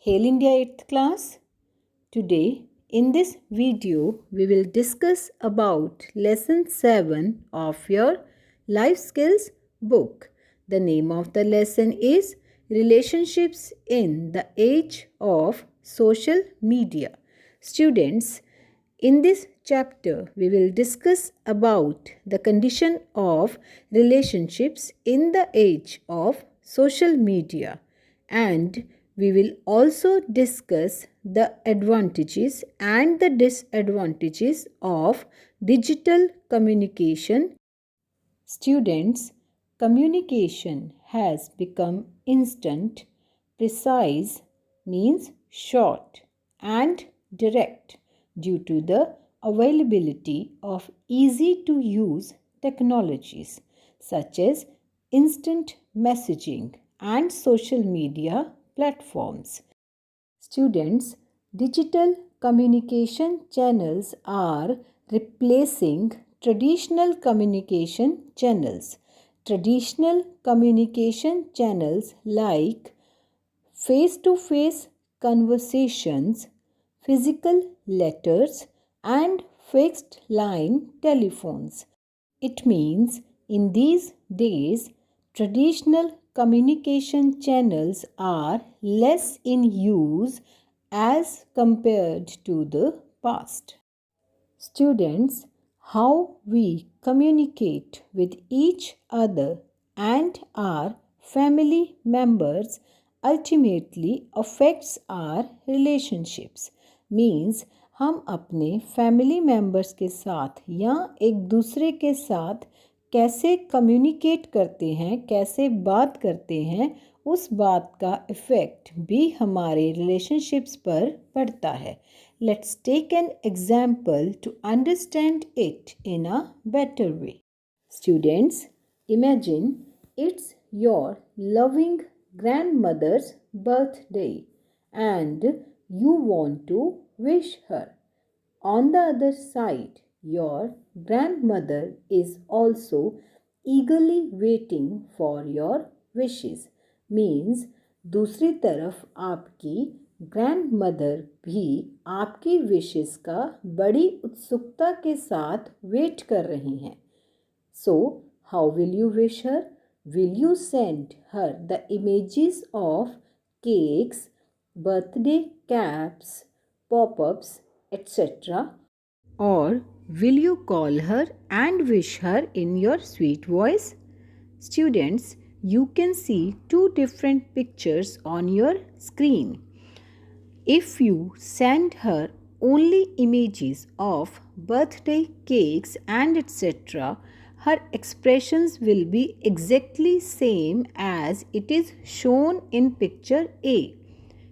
Hail India 8th class. Today in this video we will discuss about lesson 7 of your life skills book. The name of the lesson is Relationships in the Age of Social Media. Students, in this chapter we will discuss about the condition of relationships in the age of social media, and we will also discuss the advantages and the disadvantages of digital communication. Students, communication has become instant, precise, means short, and direct due to the availability of easy to use technologies such as instant messaging and social media platforms. Students, digital communication channels are replacing traditional communication channels. Traditional communication channels like face-to-face conversations, physical letters, and fixed line telephones. It means in these days, traditional communication channels are less in use as compared to the past. Students, how we communicate with each other and our family members ultimately affects our relationships. Means हम अपने family members के साथ या एक दूसरे के साथ कैसे कम्युनिकेट करते हैं, कैसे बात करते हैं, उस बात का इफ़ेक्ट भी हमारे रिलेशनशिप्स पर पड़ता है. Let's take an example to understand it in a better way. Students, imagine it's your loving grandmother's birthday and you want to wish her. On the other side, your grandmother is also eagerly waiting for your wishes. Means दूसरी तरफ आपकी grand mother भी आपकी wishes का बड़ी उत्सुकता के साथ वेट कर रही हैं. So, how will you wish her? Will you send her the images of cakes, birthday caps, pop-ups, etc.? Or will you call her and wish her in your sweet voice? Students, you can see two different pictures on your screen. If you send her only images of birthday cakes and etc., her expressions will be exactly same as it is shown in picture A.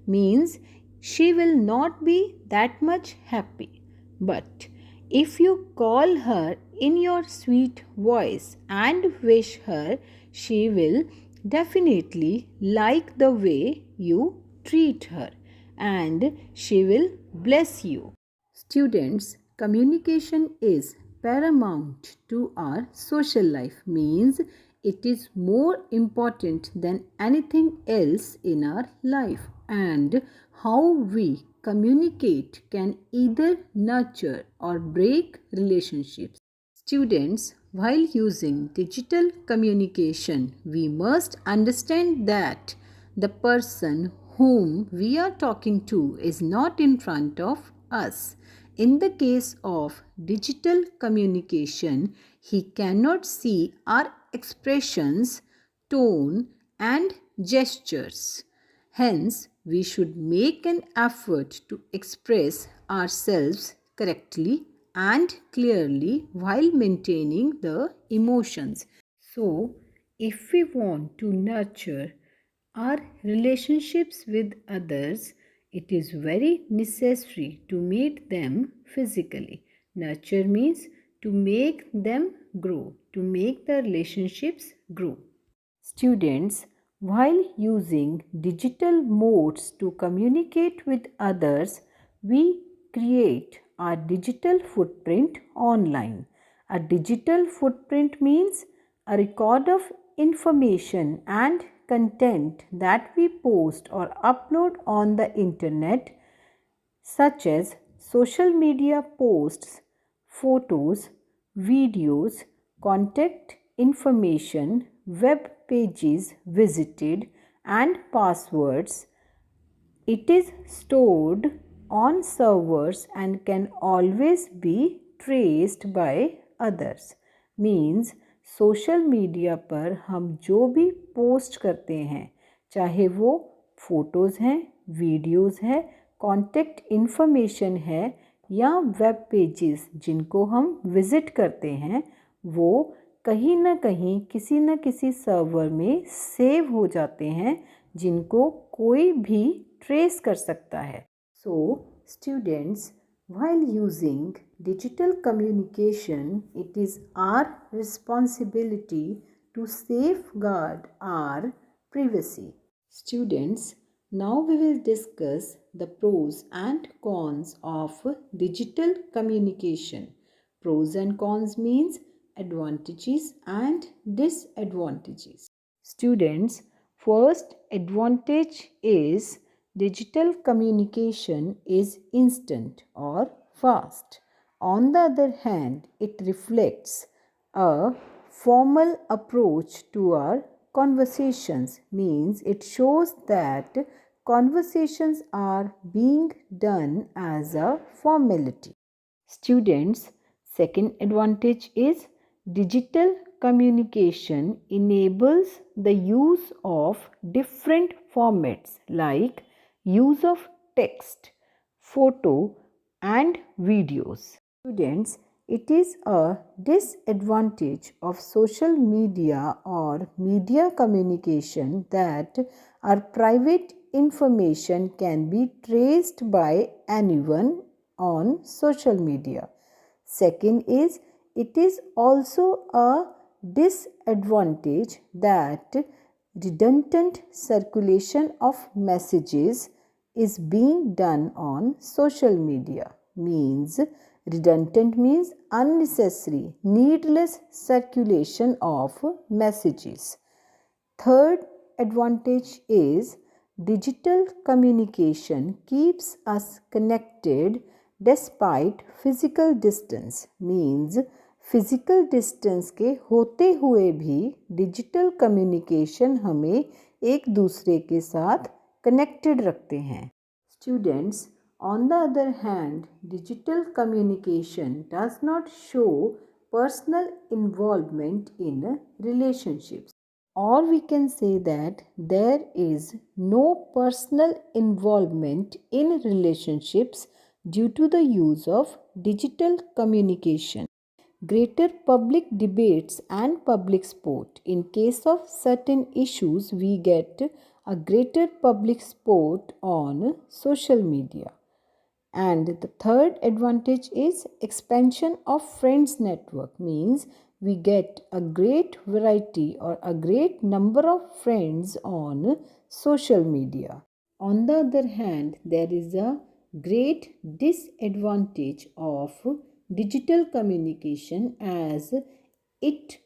Means she will not be that much happy. But if you call her in your sweet voice and wish her, she will definitely like the way you treat her and she will bless you. Students, communication is paramount to our social life. Means it is more important than anything else in our life, and how we communicate can either nurture or break relationships. Students, while using digital communication, we must understand that the person whom we are talking to is not in front of us. In the case of digital communication, he cannot see our expressions, tone, and gestures. Hence, we should make an effort to express ourselves correctly and clearly while maintaining the emotions. So, if we want to nurture our relationships with others, it is very necessary to meet them physically. Nurture means to make them grow, to make the relationships grow. Students, while using digital modes to communicate with others, we create our digital footprint online. A digital footprint means a record of information and content that we post or upload on the internet, such as social media posts, photos, videos, contact information, web pages visited, and passwords. It is stored on servers and can always be traced by others. Means social media पर हम जो भी post करते हैं, चाहे वो photos हैं, videos हैं, कॉन्टेक्ट इन्फॉर्मेशन है या वेब पेजेस जिनको हम विज़िट करते हैं, वो कहीं ना कहीं किसी न किसी सर्वर में सेव हो जाते हैं जिनको कोई भी ट्रेस कर सकता है. So students, while using digital communication, it is our responsibility to safeguard our privacy. Students, now we will discuss the pros and cons of digital communication. Pros and cons means advantages and disadvantages. Students, first advantage is digital communication is instant or fast. On the other hand, it reflects a formal approach to our conversations, means it shows that conversations are being done as a formality. Students, second advantage is digital communication enables the use of different formats like use of text, photo, and videos. Students, it is a disadvantage of social media or media communication that our private information can be traced by anyone on social media. Second is, it is also a disadvantage that redundant circulation of messages is being done on social media. Means redundant means unnecessary, needless circulation of messages. Third advantage is digital communication keeps us connected despite physical distance. Means physical distance के होते हुए भी digital communication हमें एक दूसरे के साथ connected रखते हैं. Students, on the other hand, digital communication does not show personal involvement in relationships. Or we can say that there is no personal involvement in relationships due to the use of digital communication. Greater public debates and public support. In case of certain issues, we get a greater public support on social media. And the third advantage is expansion of friends network, means we get a great variety or a great number of friends on social media. On the other hand, there is a great disadvantage of digital communication as it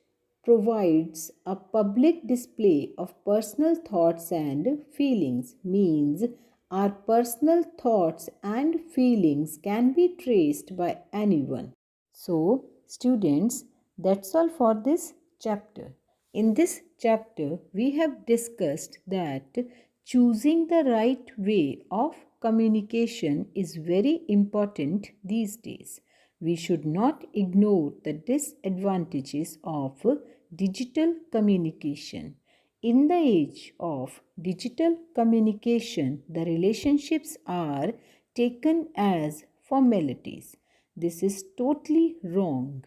provides a public display of personal thoughts and feelings. Means our personal thoughts and feelings can be traced by anyone. So, students, that's all for this chapter. In this chapter, we have discussed that choosing the right way of communication is very important these days. We should not ignore the disadvantages of digital communication. In the age of digital communication, the relationships are taken as formalities. This is totally wrong.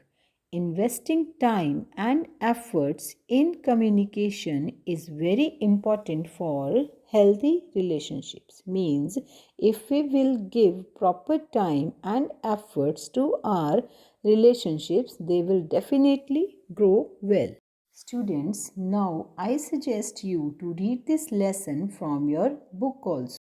Investing time and efforts in communication is very important for healthy relationships. Means if we will give proper time and efforts to our relationships, they will definitely grow well. Students, now I suggest you to read this lesson from your book also.